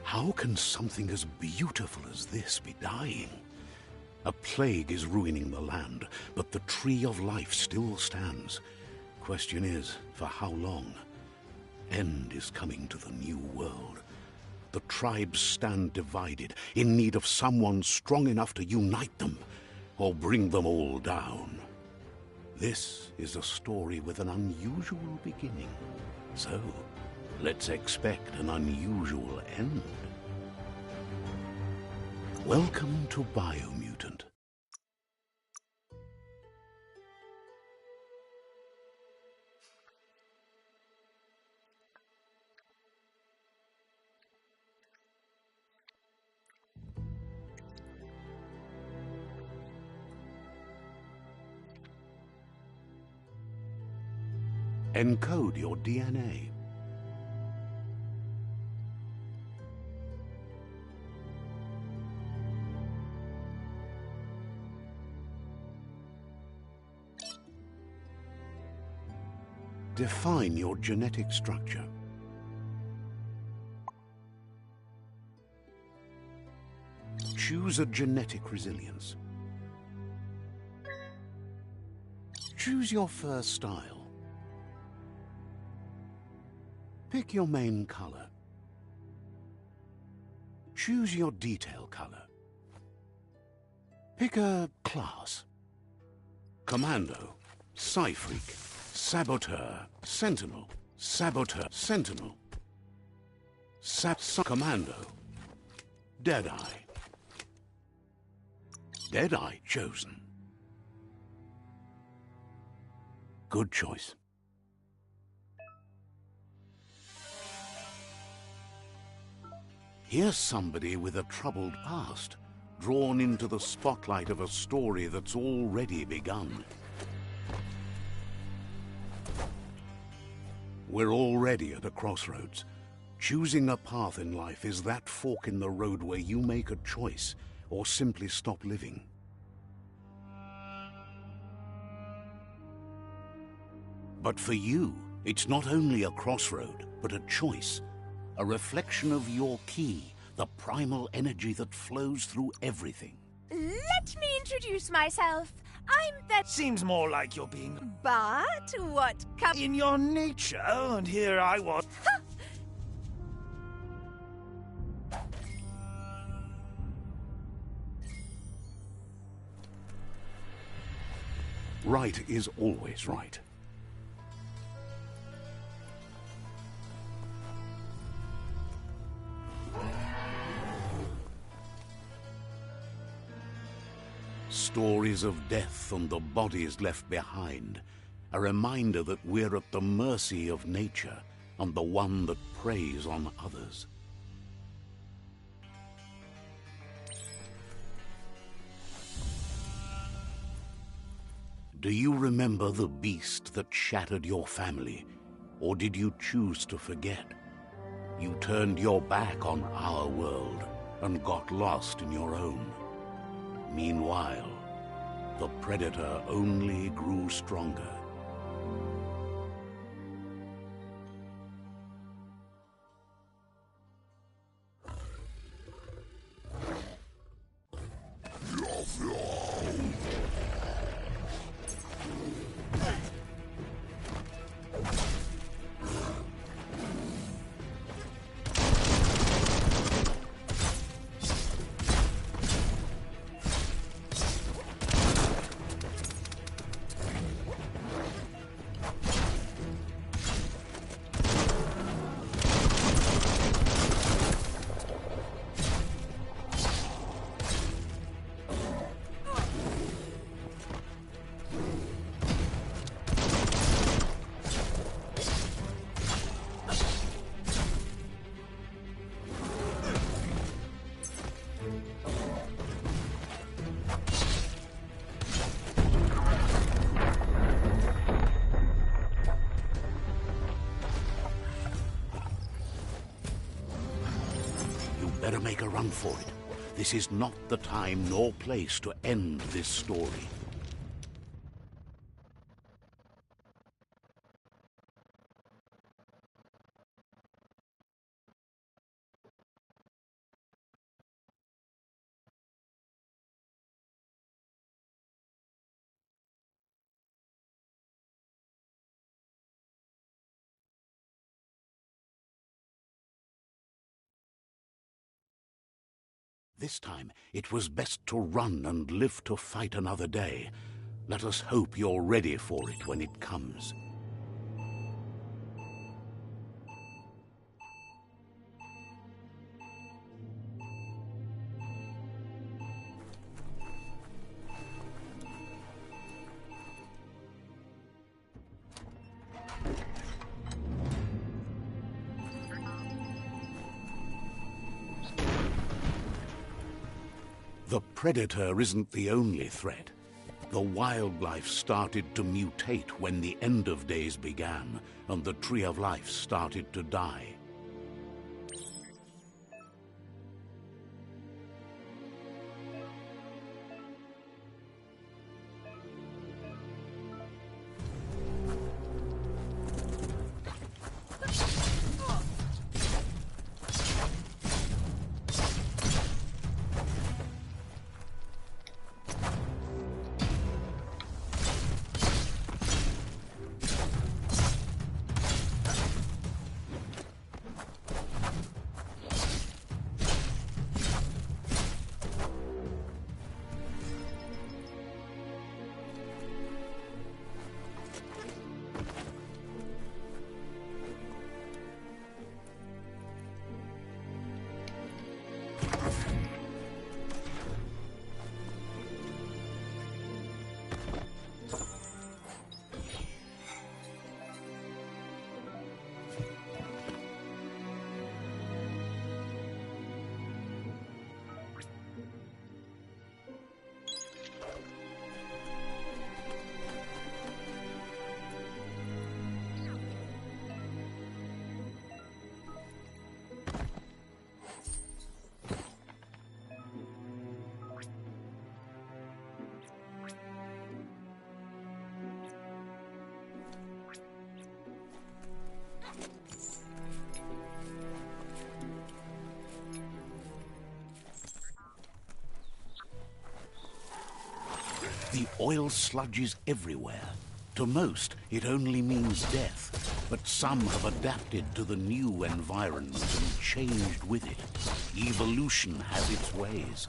How can something as beautiful as this be dying? A plague is ruining the land, but the tree of life still stands. Question is, for how long? End is coming to the new world. The tribes stand divided, in need of someone strong enough to unite them, or bring them all down. This is a story with an unusual beginning. So, let's expect an unusual end. Welcome to Biomutant. Encode your DNA. Define your genetic structure. Choose a genetic resilience. Choose your fur style. Pick your main color. Choose your detail color. Pick a class. Commando, Psy-Freak, Saboteur, Sentinel, Saboteur, Sentinel, Commando, Deadeye. Deadeye chosen. Good choice. Here's somebody with a troubled past, drawn into the spotlight of a story that's already begun. We're already at a crossroads. Choosing a path in life is that fork in the road where you make a choice or simply stop living. But for you, it's not only a crossroad, but a choice. A reflection of your key, the primal energy that flows through everything. Let me introduce myself. I'm the... Seems more like you're being... But what comes... in your nature, and here I was... Right is always right. Stories of death and the bodies left behind. A reminder that we're at the mercy of nature and the one that preys on others. Do you remember the beast that shattered your family? Or did you choose to forget? You turned your back on our world and got lost in your own. Meanwhile, the predator only grew stronger. Better make a run for it. This is not the time nor place to end this story. This time, it was best to run and live to fight another day. Let us hope you're ready for it when it comes. The Predator isn't the only threat. The wildlife started to mutate when the end of days began, and the Tree of Life started to die. The oil sludge is everywhere. To most, it only means death, but some have adapted to the new environment and changed with it. Evolution has its ways.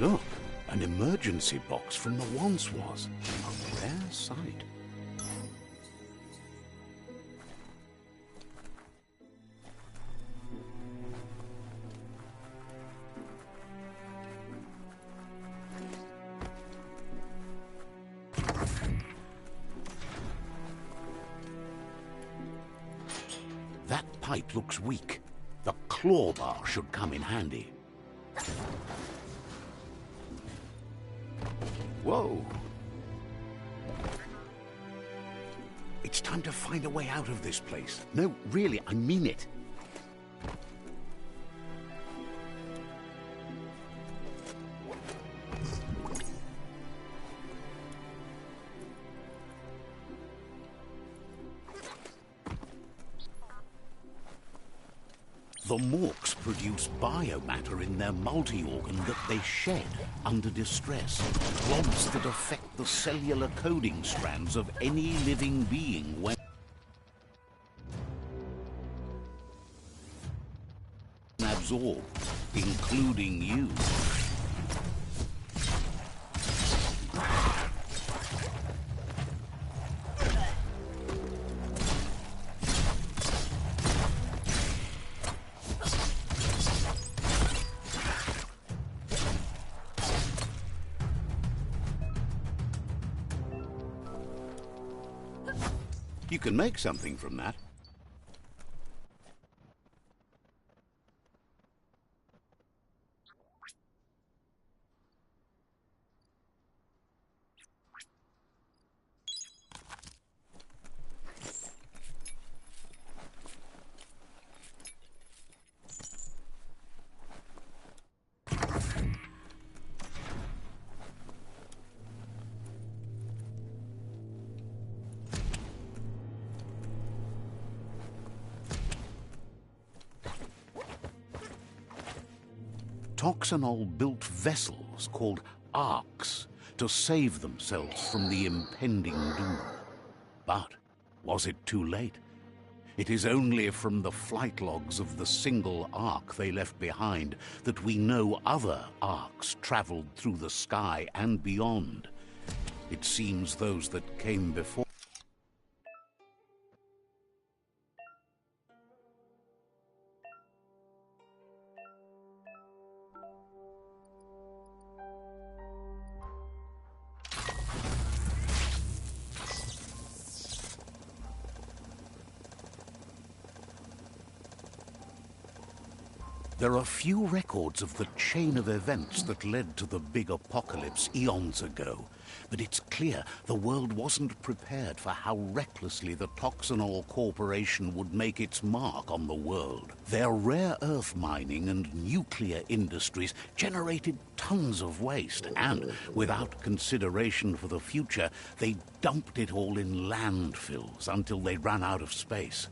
Look, an emergency box from the once was. A rare sight. That pipe looks weak. The claw bar should come in handy. Whoa! It's time to find a way out of this place. No, really, I mean it. The Morks produce biomatter in their multi-organ that they shed under distress. Rods that affect the cellular coding strands of any living being when absorbed, including you. You can make something from that. Toxanol built vessels called arks to save themselves from the impending doom. But was it too late? It is only from the flight logs of the single ark they left behind that we know other arks traveled through the sky and beyond. It seems those that came before There are few records of the chain of events that led to the big apocalypse eons ago, but it's clear the world wasn't prepared for how recklessly the Toxanol Corporation would make its mark on the world. Their rare earth mining and nuclear industries generated tons of waste, and without consideration for the future, they dumped it all in landfills until they ran out of space.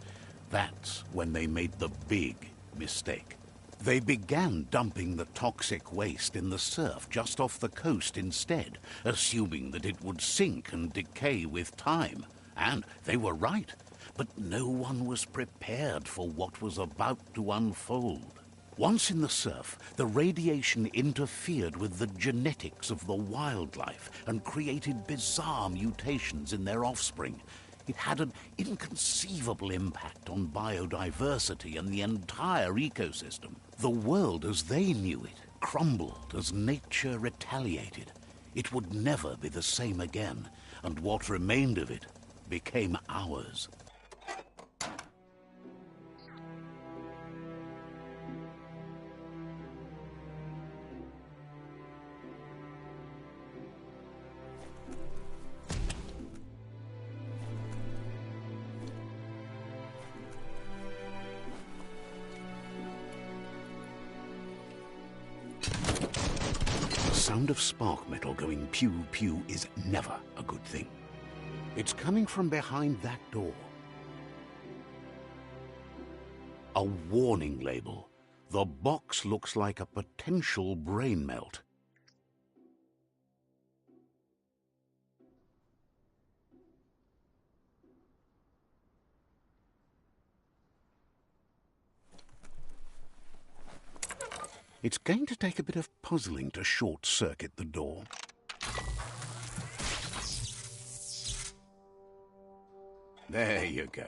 That's when they made the big mistake. They began dumping the toxic waste in the surf just off the coast instead, assuming that it would sink and decay with time. And they were right, but no one was prepared for what was about to unfold. Once in the surf, the radiation interfered with the genetics of the wildlife and created bizarre mutations in their offspring. It had an inconceivable impact on biodiversity and the entire ecosystem. The world as they knew it crumbled as nature retaliated. It would never be the same again, and what remained of it became ours. The sound of spark metal going pew-pew is never a good thing. It's coming from behind that door. A warning label. The box looks like a potential brain melt. It's going to take a bit of puzzling to short-circuit the door. There you go.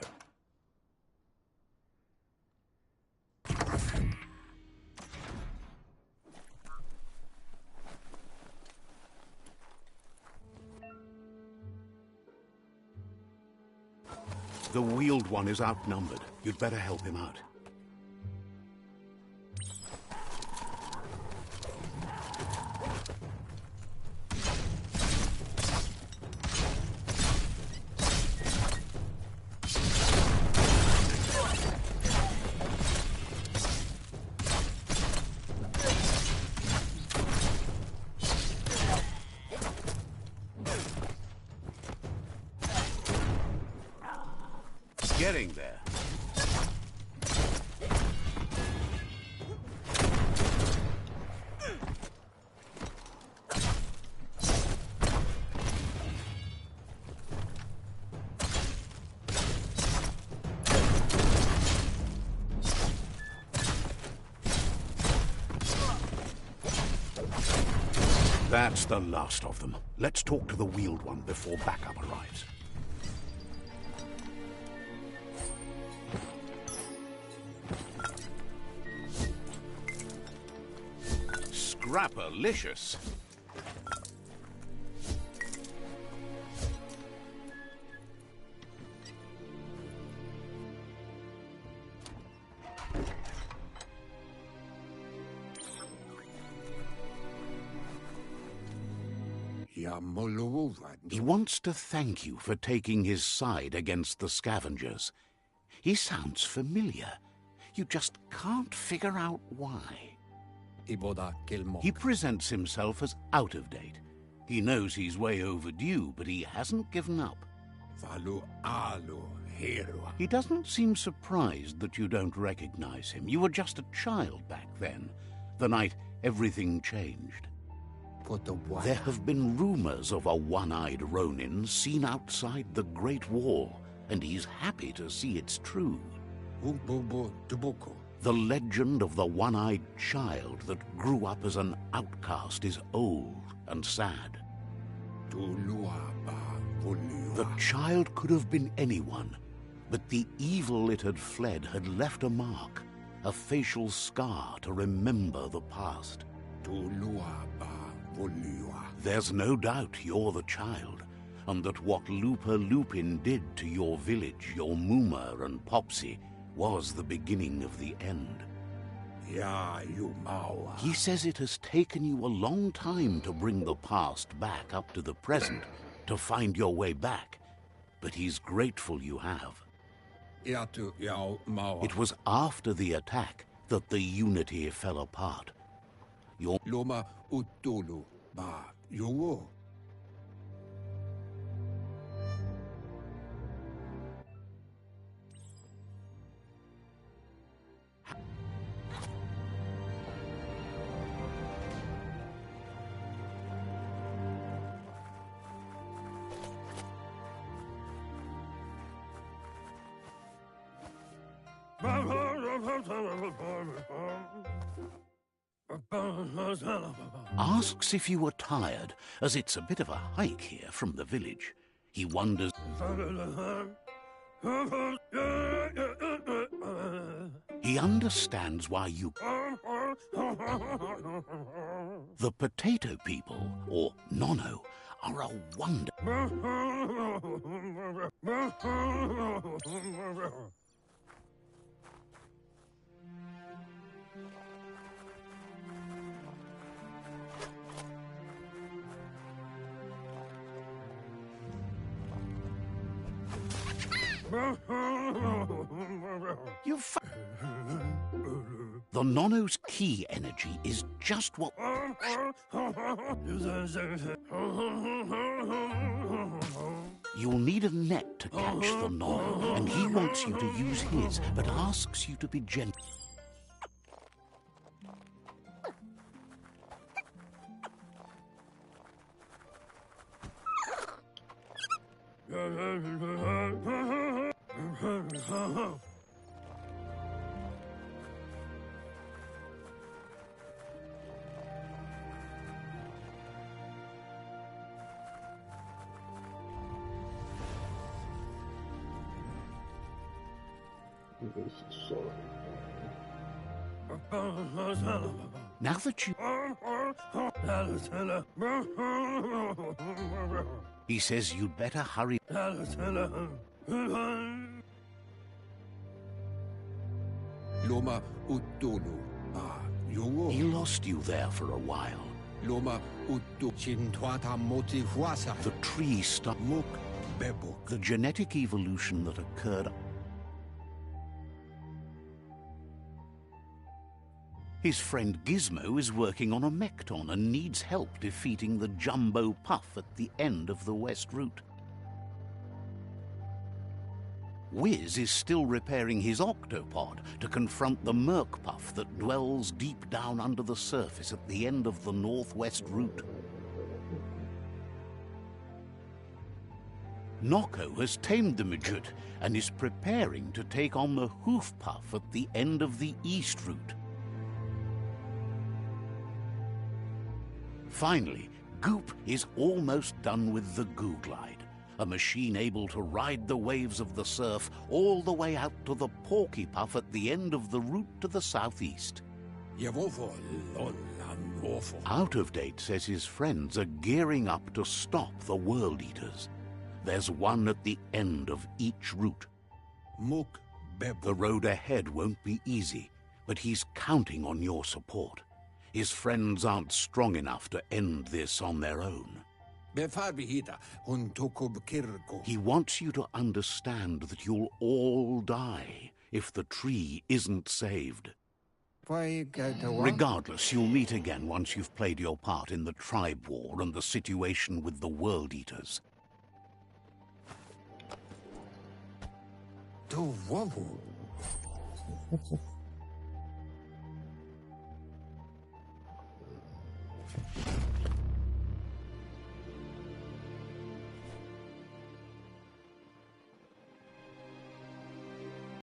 The wheeled one is outnumbered. You'd better help him out. Getting there. That's the last of them. Let's talk to the wheeled one before backup arrives. Scrapalicious. He wants to thank you for taking his side against the scavengers. He sounds familiar. You just can't figure out why. He presents himself as out of date. He knows he's way overdue, but he hasn't given up. He doesn't seem surprised that you don't recognize him. You were just a child back then, the night everything changed. There have been rumors of a one-eyed Ronin seen outside the Great Wall, and he's happy to see it's true. The legend of the one-eyed child that grew up as an outcast is old and sad. The child could have been anyone, but the evil it had fled had left a mark, a facial scar to remember the past. There's no doubt you're the child, and that what Lupa Lupin did to your village, your Muma and Popsy, was the beginning of the end. He says it has taken you a long time to bring the past back up to the present, to find your way back, but he's grateful you have. It was after the attack that the Unity fell apart. Your Loma Utulu Ba Yowo. Asks if you were tired, as it's a bit of a hike here from the village. He wonders... He understands why you... The potato people, or Nono, are a wonder. The Nono's key energy is just what... You'll need a net to catch the Nono, and he wants you to use his, but asks you to be gentle. Now that you... He says you'd better hurry. Loma Utulu. Yugo. He lost you there for a while. Loma Utu. Chintwata Motihuasa. The tree stuck. Muk Bebuk. The genetic evolution that occurred... His friend Gizmo is working on a Mekton and needs help defeating the Jumbo Puff at the end of the West Route. Wiz is still repairing his octopod to confront the Merc Puff that dwells deep down under the surface at the end of the Northwest Route. Nocco has tamed the midget and is preparing to take on the Hoof Puff at the end of the East Route. Finally, Goop is almost done with the Googlide, a machine able to ride the waves of the surf all the way out to the Porky Puff at the end of the route to the southeast. Out of Date says his friends are gearing up to stop the World Eaters. There's one at the end of each route. Muk Bebuk. The road ahead won't be easy, but he's counting on your support. His friends aren't strong enough to end this on their own. He wants you to understand that you'll all die if the tree isn't saved. Regardless, you'll meet again once you've played your part in the tribe war and the situation with the World Eaters. To wobble.